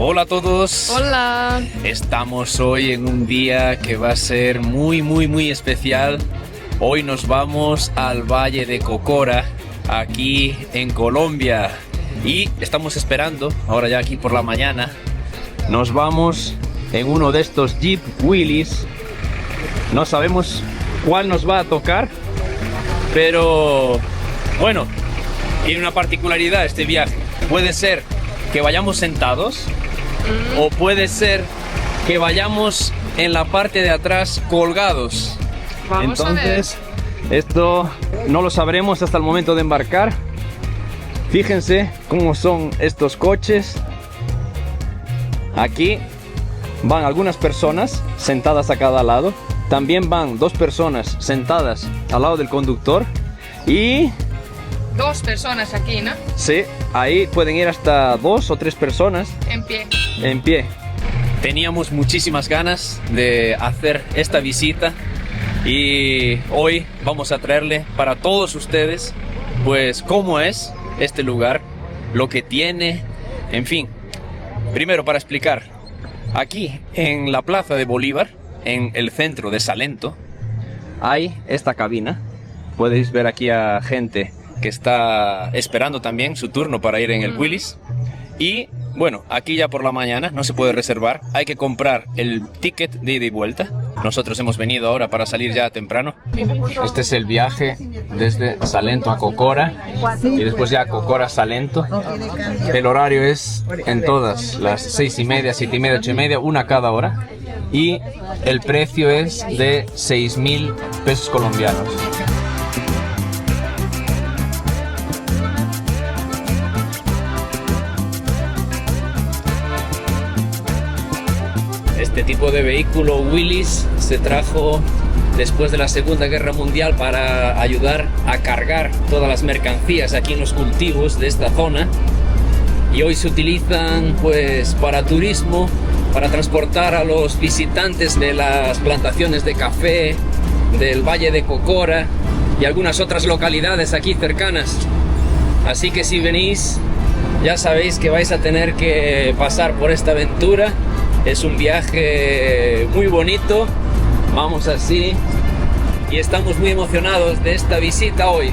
Hola a todos. Hola. Estamos hoy en un día que va a ser muy especial. Hoy nos vamos al Valle de Cocora, aquí en Colombia. Y estamos esperando, ahora ya aquí por la mañana, nos vamos en uno de estos Jeep Willys. No sabemos cuál nos va a tocar, pero bueno, tiene una particularidad este viaje. Puede ser que vayamos sentados o puede ser que vayamos en la parte de atrás colgados. Vamos Entonces, esto no lo sabremos hasta el momento de embarcar. Fíjense cómo son estos coches. Aquí van algunas personas sentadas a cada lado. También van dos personas sentadas al lado del conductor. Y dos personas aquí, ¿no? sí, ahí pueden ir hasta 2 o 3 personas En pie. en pie. Teníamos muchísimas ganas de hacer esta visita y hoy vamos a traerle para todos ustedes pues cómo es este lugar, lo que tiene, en fin. Primero, para explicar, aquí en la Plaza de Bolívar, en el centro de Salento, hay esta cabina. Podéis ver aquí a gente que está esperando también su turno para ir en el Willys. Y bueno, aquí ya por la mañana no se puede reservar, hay que comprar el ticket de ida y vuelta. Nosotros hemos venido ahora para salir ya temprano. Este es el viaje desde Salento a Cocora y después ya Cocora a Salento. El horario es en todas las 6:30, 7:30, 8:30, una cada hora. Y el precio es de 6.000 pesos colombianos. Este tipo de vehículo Willys se trajo después de la Segunda Guerra Mundial para ayudar a cargar todas las mercancías aquí en los cultivos de esta zona, y hoy se utilizan pues para turismo, para transportar a los visitantes de las plantaciones de café del Valle de Cocora y algunas otras localidades aquí cercanas. Así que si venís, ya sabéis que vais a tener que pasar por esta aventura. Es un viaje muy bonito, vamos así, y estamos muy emocionados de esta visita hoy.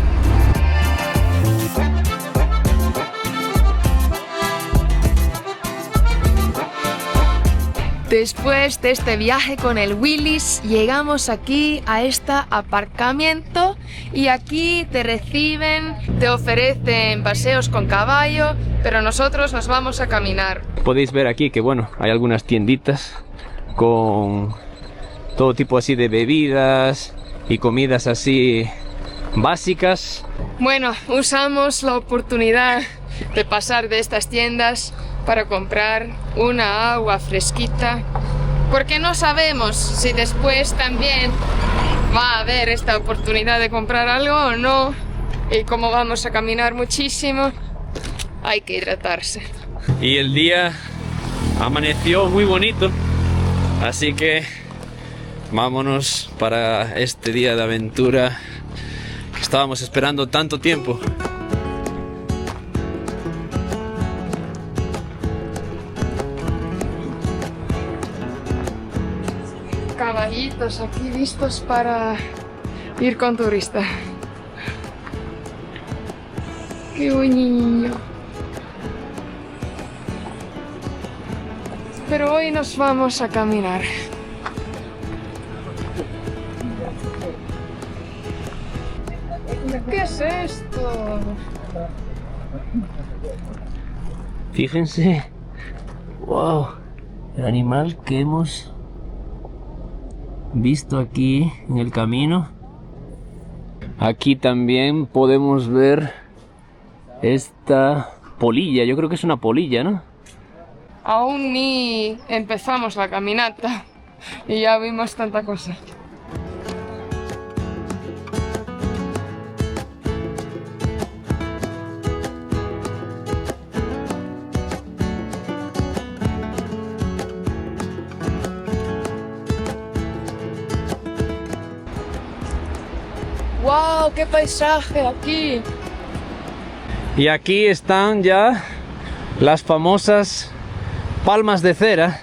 Después de este viaje con el Willys, llegamos aquí a este aparcamiento y aquí te reciben, te ofrecen paseos con caballo, pero nosotros nos vamos a caminar. Podéis ver aquí que bueno, hay algunas tienditas con todo tipo así de bebidas y comidas así básicas. Bueno, usamos la oportunidad de pasar de estas tiendas para comprar una agua fresquita, porque no sabemos si después también va a haber esta oportunidad de comprar algo o no, y como vamos a caminar muchísimo, hay que hidratarse. Y el día amaneció muy bonito, así que vámonos para este día de aventura que estábamos esperando tanto tiempo. Caballitos aquí listos para ir con turista. ¡Qué bonito! Pero hoy nos vamos a caminar. ¿Qué es esto? Fíjense, wow, el animal que hemos visto aquí en el camino. Aquí también podemos ver esta polilla, yo creo que es una polilla, ¿no? Aún ni empezamos la caminata y ya vimos tanta cosa. ¡Wow! ¡Qué paisaje aquí! Y aquí están ya las famosas palmas de cera.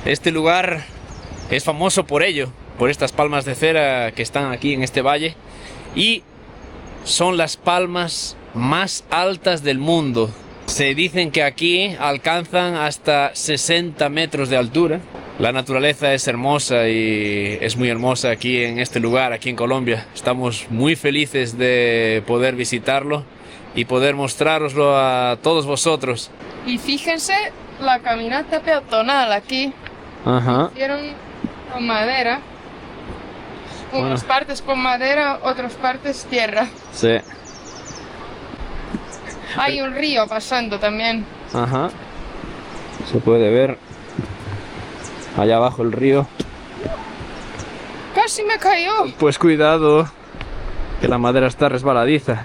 Este lugar es famoso por ello, por estas palmas de cera que están aquí en este valle, y son las palmas más altas del mundo. Se dicen que aquí alcanzan hasta 60 metros de altura. La naturaleza es hermosa y es muy hermosa aquí en este lugar, aquí en Colombia. Estamos muy felices de poder visitarlo y poder mostrároslo a todos vosotros. Y fíjense la caminata peatonal aquí. Ajá. Hicieron con madera. Unas partes con madera, otras partes tierra. Sí. Hay un río pasando también. Ajá. Se puede ver allá abajo el río. Casi me cayó. Pues cuidado, que la madera está resbaladiza.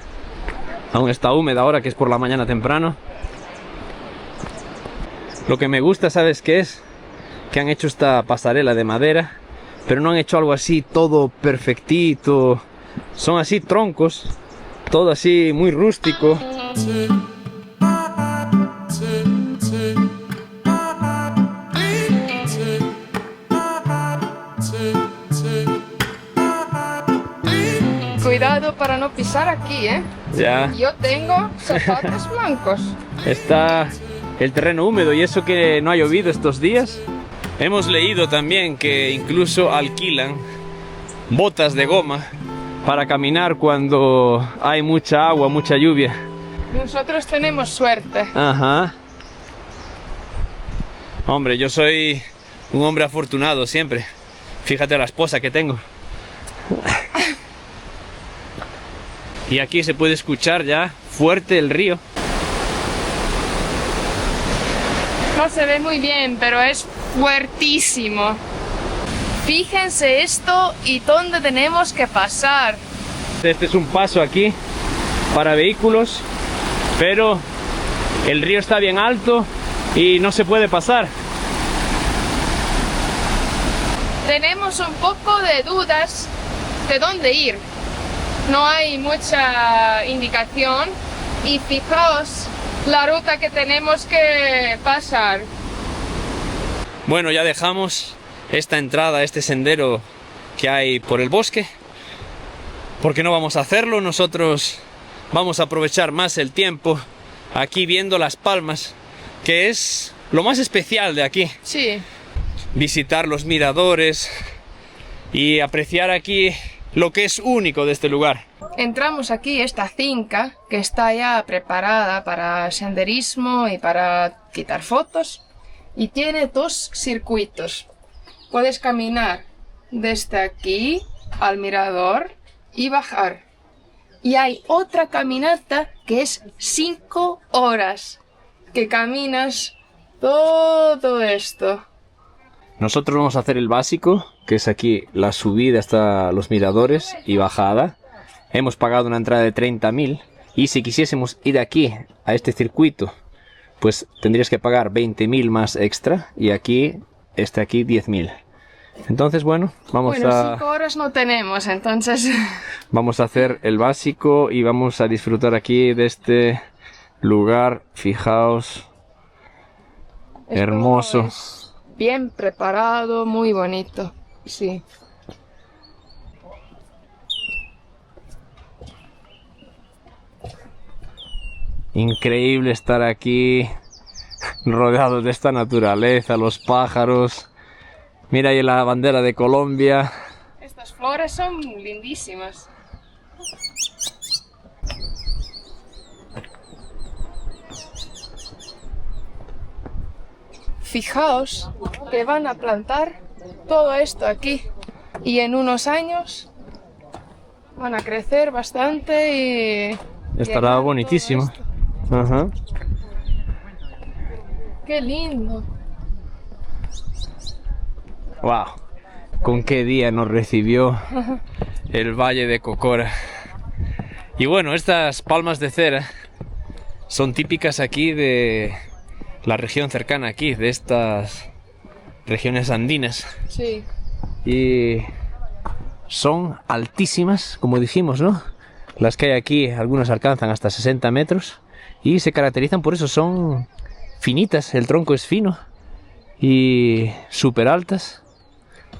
Aún está húmeda ahora, que es por la mañana temprano. Lo que me gusta, ¿sabes qué es? Que han hecho esta pasarela de madera, pero no han hecho algo así todo perfectito. Son así troncos, todo así muy rústico. Cuidado para no pisar aquí, ¿eh? Ya. Yo tengo zapatos blancos. Está el terreno húmedo y eso que no ha llovido estos días. Hemos leído también que incluso alquilan botas de goma para caminar cuando hay mucha agua, mucha lluvia. Nosotros tenemos suerte. Ajá. Hombre, yo soy un hombre afortunado siempre. Fíjate la esposa que tengo. Y aquí se puede escuchar ya fuerte el río. No se ve muy bien, pero es fuertísimo. Fíjense esto y dónde tenemos que pasar. Este es un paso aquí para vehículos, pero el río está bien alto y no se puede pasar. Tenemos un poco de dudas de dónde ir. No hay mucha indicación y fijaos la ruta que tenemos que pasar. Bueno, ya dejamos esta entrada, este sendero que hay por el bosque, porque no vamos a hacerlo. Nosotros vamos a aprovechar más el tiempo aquí viendo las palmas, que es lo más especial de aquí. Sí. Visitar los miradores y apreciar aquí lo que es único de este lugar. Entramos aquí, esta finca que está ya preparada para senderismo y para quitar fotos, y tiene dos circuitos. Puedes caminar desde aquí al mirador y bajar. Y hay otra caminata que es 5 horas que caminas todo esto. Nosotros vamos a hacer el básico, que es aquí la subida hasta los miradores y bajada. Hemos pagado una entrada de 30.000 y si quisiésemos ir aquí a este circuito, pues tendrías que pagar 20.000 más extra y aquí, aquí 10.000. Entonces, bueno, vamos a... 5 horas no tenemos, entonces... Vamos a hacer el básico y vamos a disfrutar aquí de este lugar. Fijaos, hermoso. Es bien preparado, muy bonito, sí. Increíble estar aquí rodeados de esta naturaleza, los pájaros. Mira ahí la bandera de Colombia. Estas flores son lindísimas. Fijaos que van a plantar todo esto aquí y en unos años van a crecer bastante y... Estará bonitísimo. Ajá. ¡Qué lindo! ¡Wow! ¿Con qué día nos recibió el Valle de Cocora? Y bueno, estas palmas de cera son típicas aquí de la región cercana aquí, de estas regiones andinas. Sí. Y son altísimas, como dijimos, ¿no? Las que hay aquí, algunas alcanzan hasta 60 metros y se caracterizan por eso, son finitas, el tronco es fino y súper altas.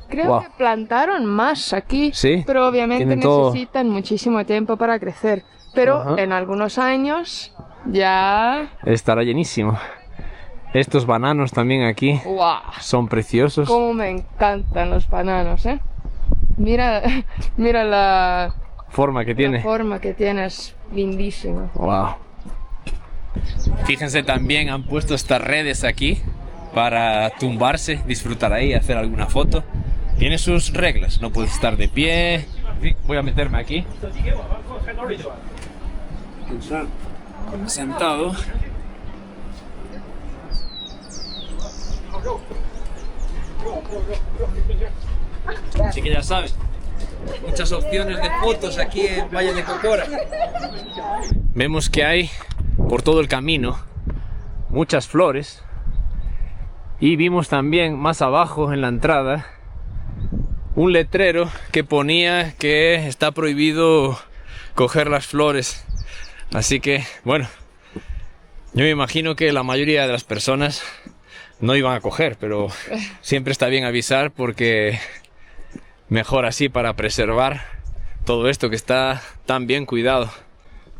Creo Wow. que plantaron más aquí, Sí, pero obviamente tienen todo- necesitan muchísimo tiempo para crecer. Pero Ajá. en algunos años ya... Estará llenísimo. Estos bananos también aquí ¡Wow! son preciosos. Cómo me encantan los bananos, ¿eh? Mira, mira la Forma que tiene. forma que tiene, es lindísima. Wow. Fíjense, también han puesto estas redes aquí para tumbarse, disfrutar ahí, hacer alguna foto. Tiene sus reglas, no puedes estar de pie. En fin, voy a meterme aquí. Sentado. Así que ya sabes, muchas opciones de fotos aquí en Valle de Cocora. Vemos que hay por todo el camino muchas flores y vimos también más abajo en la entrada un letrero que ponía que está prohibido coger las flores. Así que, bueno, yo me imagino que la mayoría de las personas no iban a coger, pero siempre está bien avisar porque mejor así para preservar todo esto que está tan bien cuidado.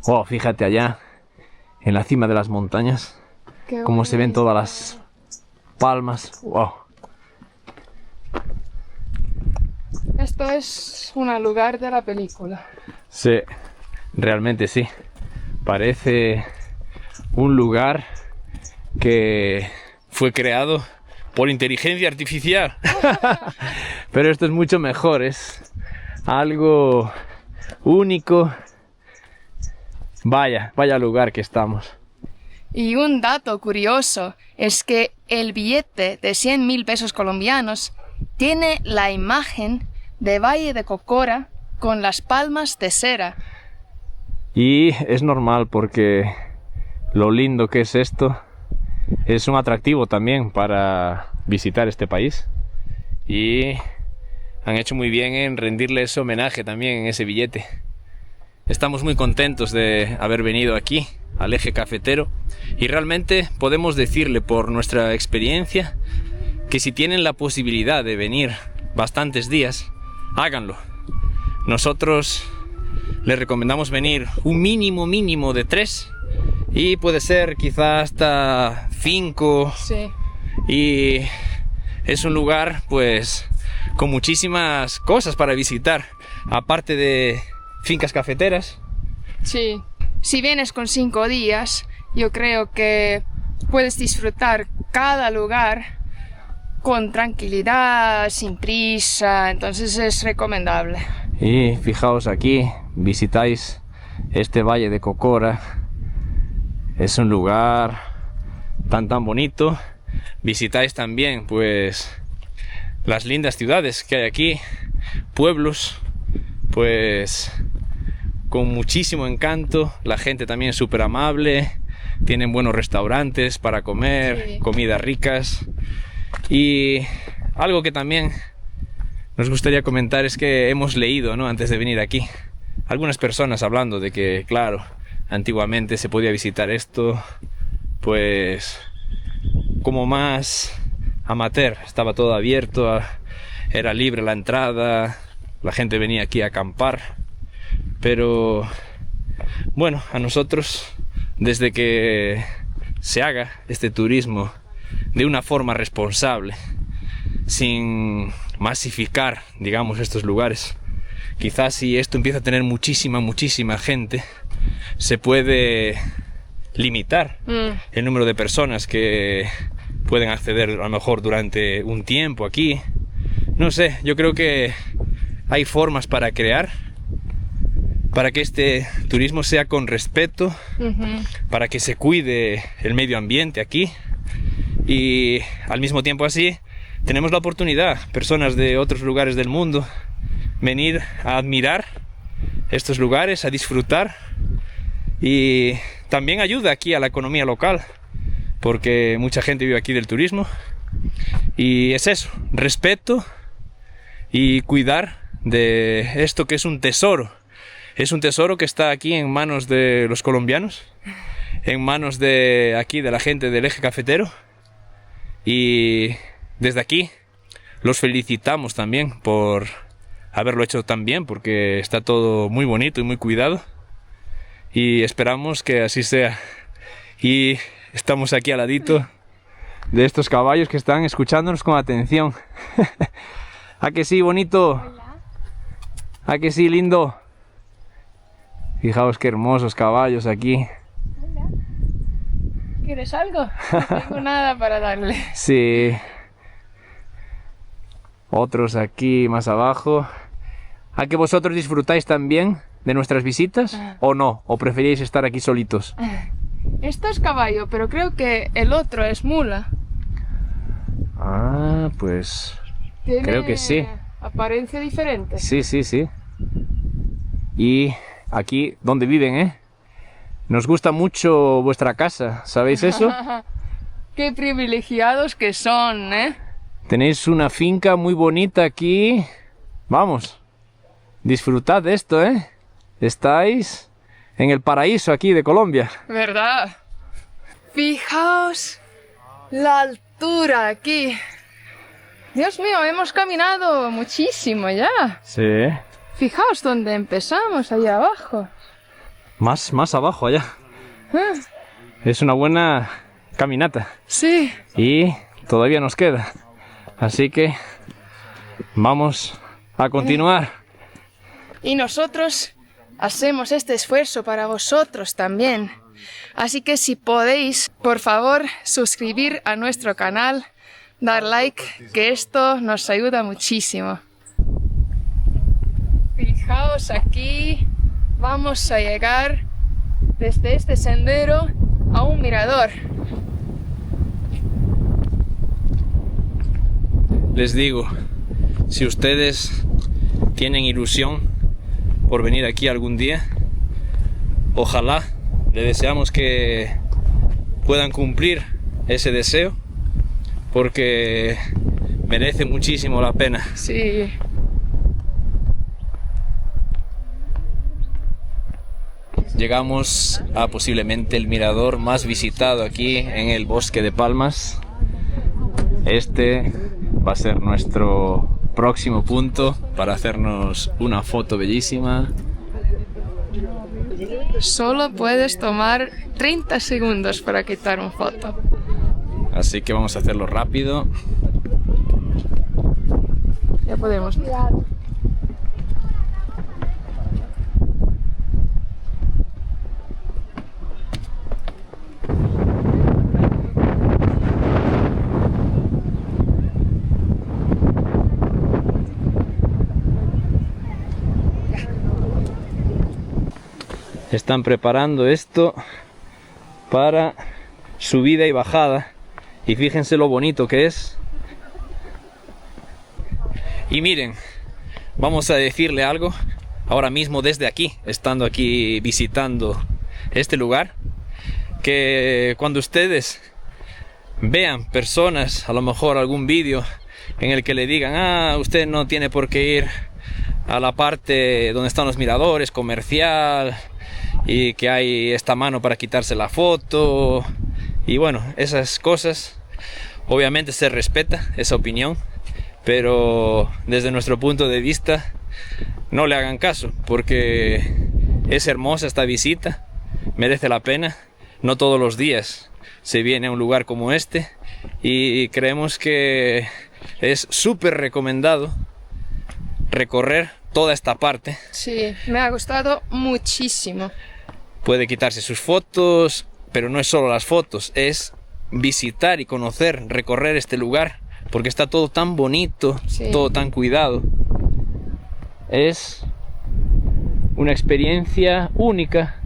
Oh, fíjate allá, en la cima de las montañas, Qué cómo se ven bonito. todas las palmas. Wow. Esto es un lugar de la película. Sí, realmente sí. Parece un lugar que fue creado por inteligencia artificial. Pero esto es mucho mejor, es algo único. Vaya lugar que estamos. Y un dato curioso es que el billete de 100.000 pesos colombianos tiene la imagen de Valle de Cocora con las palmas de cera. Y es normal porque lo lindo que es esto es un atractivo también para visitar este país. Y han hecho muy bien en rendirle ese homenaje también en ese billete. Estamos muy contentos de haber venido aquí al Eje Cafetero y realmente podemos decirle por nuestra experiencia que si tienen la posibilidad de venir bastantes días, háganlo. Nosotros les recomendamos venir un mínimo de 3 y puede ser quizá hasta 5, Sí. y es un lugar pues con muchísimas cosas para visitar, aparte de fincas cafeteras. Sí. Si vienes con 5 días, yo creo que puedes disfrutar cada lugar con tranquilidad, sin prisa, entonces es recomendable. Y fijaos aquí, visitáis este Valle de Cocora, es un lugar tan bonito. Visitáis también pues las lindas ciudades que hay aquí, pueblos pues con muchísimo encanto, la gente también es súper amable, tienen buenos restaurantes para comer, Sí. comidas ricas. Y algo que también nos gustaría comentar es que hemos leído, ¿no?, antes de venir aquí, algunas personas hablando de que, claro, antiguamente se podía visitar esto pues como más amateur, estaba todo abierto, era libre la entrada, la gente venía aquí a acampar. Pero bueno, a nosotros, desde que se haga este turismo de una forma responsable, sin masificar, digamos, estos lugares, quizás si esto empieza a tener muchísima gente, se puede limitar el número de personas que pueden acceder a lo mejor durante un tiempo aquí. No sé, yo creo que hay formas para crear, para que este turismo sea con respeto, para que se cuide el medio ambiente aquí y al mismo tiempo así tenemos la oportunidad, personas de otros lugares del mundo, venir a admirar estos lugares, a disfrutar, y también ayuda aquí a la economía local porque mucha gente vive aquí del turismo. Y es eso, respeto y cuidar de esto que es un tesoro. Es un tesoro que está aquí en manos de los colombianos. en manos de aquí, de la gente del Eje Cafetero. Y desde aquí los felicitamos también por haberlo hecho tan bien, porque está todo muy bonito y muy cuidado. Y esperamos que así sea. Y estamos aquí al ladito de estos caballos que están escuchándonos con atención. ¿A que sí, bonito? Hola. ¿A que sí, lindo? Fijaos qué hermosos caballos aquí. Hola. ¿Quieres algo? No tengo nada para darle. Sí. Otros aquí más abajo. ¿A que vosotros disfrutáis también de nuestras visitas? ¿O no? ¿O preferíais estar aquí solitos? Esto es caballo, pero creo que el otro es mula. Ah, pues Tiene creo que sí. apariencia diferente. Sí, sí, sí. Y aquí donde viven, ¿eh? Nos gusta mucho vuestra casa, ¿sabéis eso? Qué privilegiados que son, ¿eh? Tenéis una finca muy bonita aquí. Vamos, disfrutad de esto, ¿eh? Estáis en el paraíso aquí de Colombia. ¿Verdad? Fijaos la altura aquí. Dios mío, hemos caminado muchísimo ya. Sí. Fijaos dónde empezamos, allá abajo. Más abajo allá. Es una buena caminata. Sí. Y todavía nos queda. Así que vamos a continuar. Y nosotros hacemos este esfuerzo para vosotros también. Así que si podéis, por favor, suscribir a nuestro canal, dar like, que esto nos ayuda muchísimo. Fijaos aquí, vamos a llegar desde este sendero a un mirador. Les digo, si ustedes tienen ilusión por venir aquí algún día, ojalá, le deseamos que puedan cumplir ese deseo, porque merece muchísimo la pena. Sí. Llegamos a posiblemente el mirador más visitado aquí en el Bosque de Palmas. Este va a ser nuestro próximo punto para hacernos una foto bellísima. Solo puedes tomar 30 segundos para quitar una foto. Así que vamos a hacerlo rápido. Ya podemos. Están preparando esto para subida y bajada. Y fíjense lo bonito que es. Y miren, vamos a decirle algo ahora mismo desde aquí, estando aquí visitando este lugar, que cuando ustedes vean personas, a lo mejor algún vídeo en el que le digan: ah, usted no tiene por qué ir a la parte donde están los miradores, comercial, y que hay esta mano para quitarse la foto, y bueno, esas cosas, obviamente se respeta esa opinión, pero desde nuestro punto de vista no le hagan caso, porque es hermosa esta visita, merece la pena. No todos los días se viene a un lugar como este, y creemos que es súper recomendado recorrer toda esta parte. Sí, me ha gustado muchísimo. Puede quitarse sus fotos, pero no es solo las fotos, es visitar y conocer, recorrer este lugar, porque está todo tan bonito, sí, todo tan cuidado. Es una experiencia única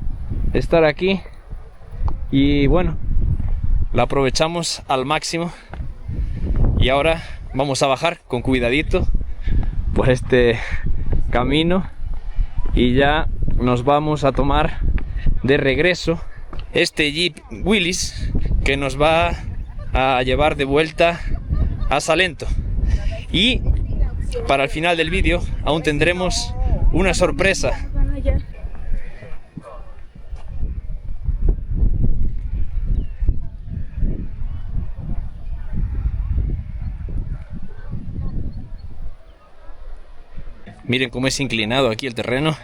estar aquí, y bueno, la aprovechamos al máximo. Y ahora vamos a bajar con cuidadito por este camino, y ya nos vamos a tomar de regreso este Jeep Willys que nos va a llevar de vuelta a Salento. Y para el final del vídeo aún tendremos una sorpresa. Miren cómo es inclinado aquí el terreno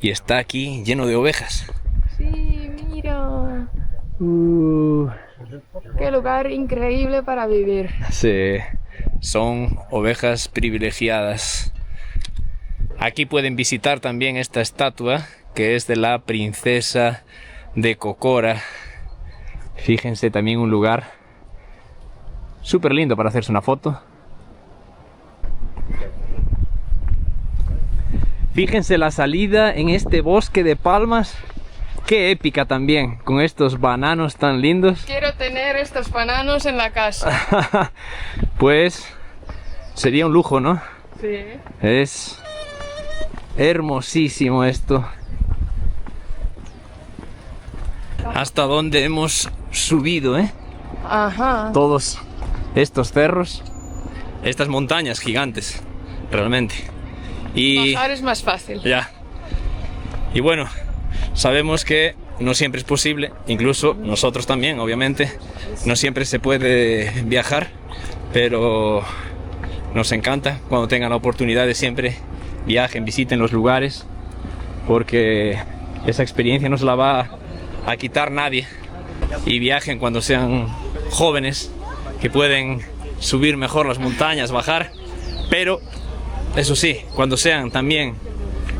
y está aquí lleno de ovejas. Sí, mira. Qué lugar increíble para vivir. Sí, son ovejas privilegiadas. Aquí pueden visitar también esta estatua que es de la princesa de Kokora. Fíjense, también un lugar súper lindo para hacerse una foto. Fíjense la salida en este bosque de palmas. Qué épica también, con estos bananos tan lindos. Quiero tener estos bananos en la casa. Pues sería un lujo, ¿no? Sí. Es hermosísimo esto. Hasta dónde hemos subido, ¿eh? Ajá. Todos estos cerros, estas montañas gigantes, realmente. Y Bajar es más fácil. ya. Y bueno, sabemos que no siempre es posible, incluso nosotros también, obviamente. No siempre se puede viajar, pero nos encanta cuando tengan la oportunidad de siempre viajen, visiten los lugares, porque esa experiencia no se la va a quitar nadie. Y viajen cuando sean jóvenes, que pueden subir mejor las montañas, bajar, pero eso sí, cuando sean también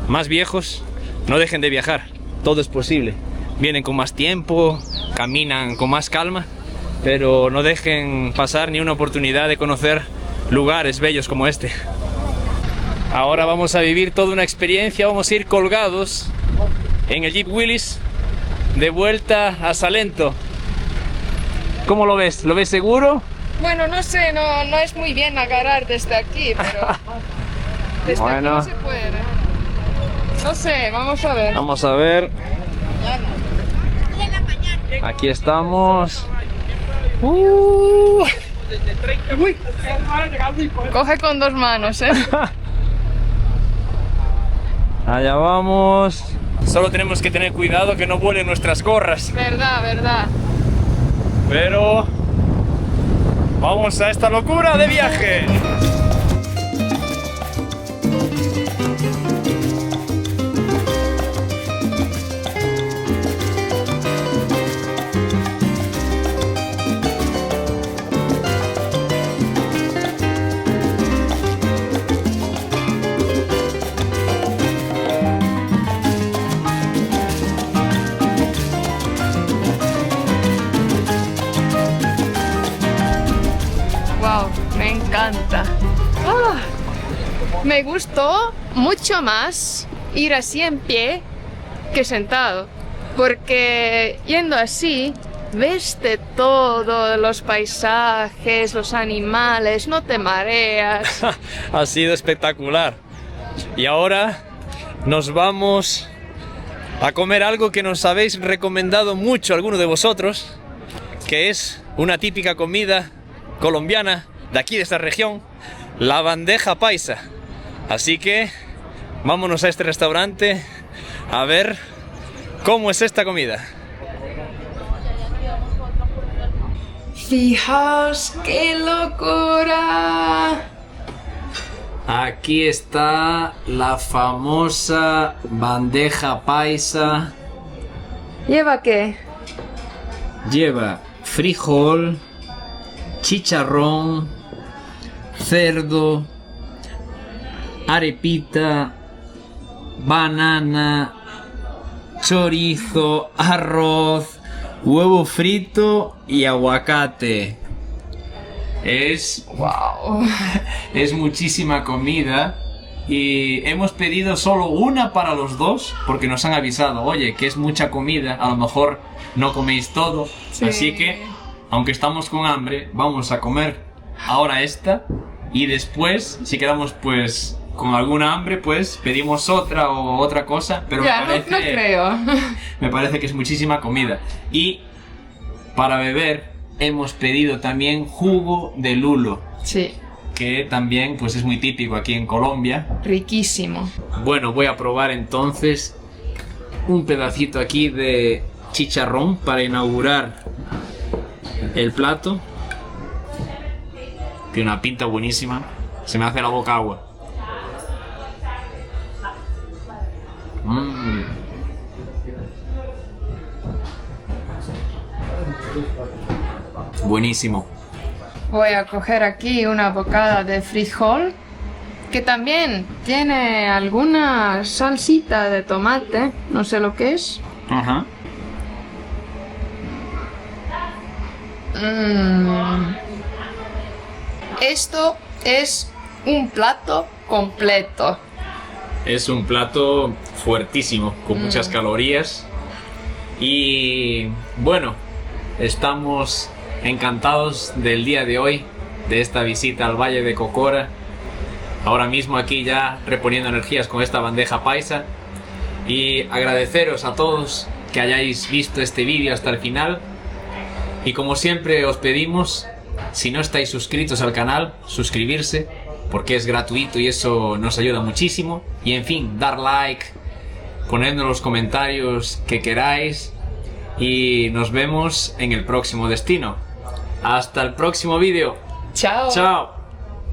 más viejos, no dejen de viajar. Todo es posible. Vienen con más tiempo, caminan con más calma, pero no dejen pasar ni una oportunidad de conocer lugares bellos como este. Ahora vamos a vivir toda una experiencia. Vamos a ir colgados en el Jeep Willys de vuelta a Salento. ¿Cómo lo ves? ¿Lo ves seguro? Bueno, no sé, no es muy bien agarrar desde aquí, pero desde aquí no se puede. No sé, vamos a ver. Vamos a ver. Aquí estamos. Coge con dos manos, ¿eh? Allá vamos. Solo tenemos que tener cuidado que no vuelen nuestras gorras. Verdad, verdad. Pero vamos a esta locura de viaje. Wow, me encanta. Ah, me gustó mucho más ir así en pie que sentado, porque yendo así ves de todo, los paisajes, los animales, no te mareas. Ha sido espectacular. Y ahora nos vamos a comer algo que nos habéis recomendado mucho algunos de vosotros, que es una típica comida colombiana de aquí, de esta región, la bandeja paisa. Así que vámonos a este restaurante a ver cómo es esta comida. Fijaos qué locura. Aquí está la famosa bandeja paisa. ¿Lleva qué? Lleva frijol, chicharrón, cerdo, arepita, banana, chorizo, arroz, huevo frito y aguacate. Wow. Es muchísima comida y hemos pedido solo una para los dos porque nos han avisado, oye, que es mucha comida, a lo mejor no coméis todo. Sí. Así que, aunque estamos con hambre, vamos a comer ahora esta y después, si quedamos pues con alguna hambre, pues pedimos otra o otra cosa, pero Ya, no creo. me parece que es muchísima comida. Y para beber hemos pedido también jugo de lulo, Sí, que también pues es muy típico aquí en Colombia. riquísimo. Bueno, voy a probar entonces un pedacito aquí de chicharrón para inaugurar el plato. Tiene una pinta buenísima, se me hace la boca agua. Buenísimo. Voy a coger aquí una bocada de frijol, que también tiene alguna salsita de tomate, no sé lo que es. Ajá. Esto es un plato completo. Es un plato fuertísimo, con muchas calorías. Y bueno, estamos encantados del día de hoy, de esta visita al Valle de Cocora. Ahora mismo aquí ya reponiendo energías con esta bandeja paisa. Y agradeceros a todos que hayáis visto este vídeo hasta el final. Y como siempre os pedimos, si no estáis suscritos al canal, suscribirse, porque es gratuito y eso nos ayuda muchísimo. Y en fin, dar like, ponednos los comentarios que queráis y nos vemos en el próximo destino. Hasta el próximo vídeo. Chao. Chao.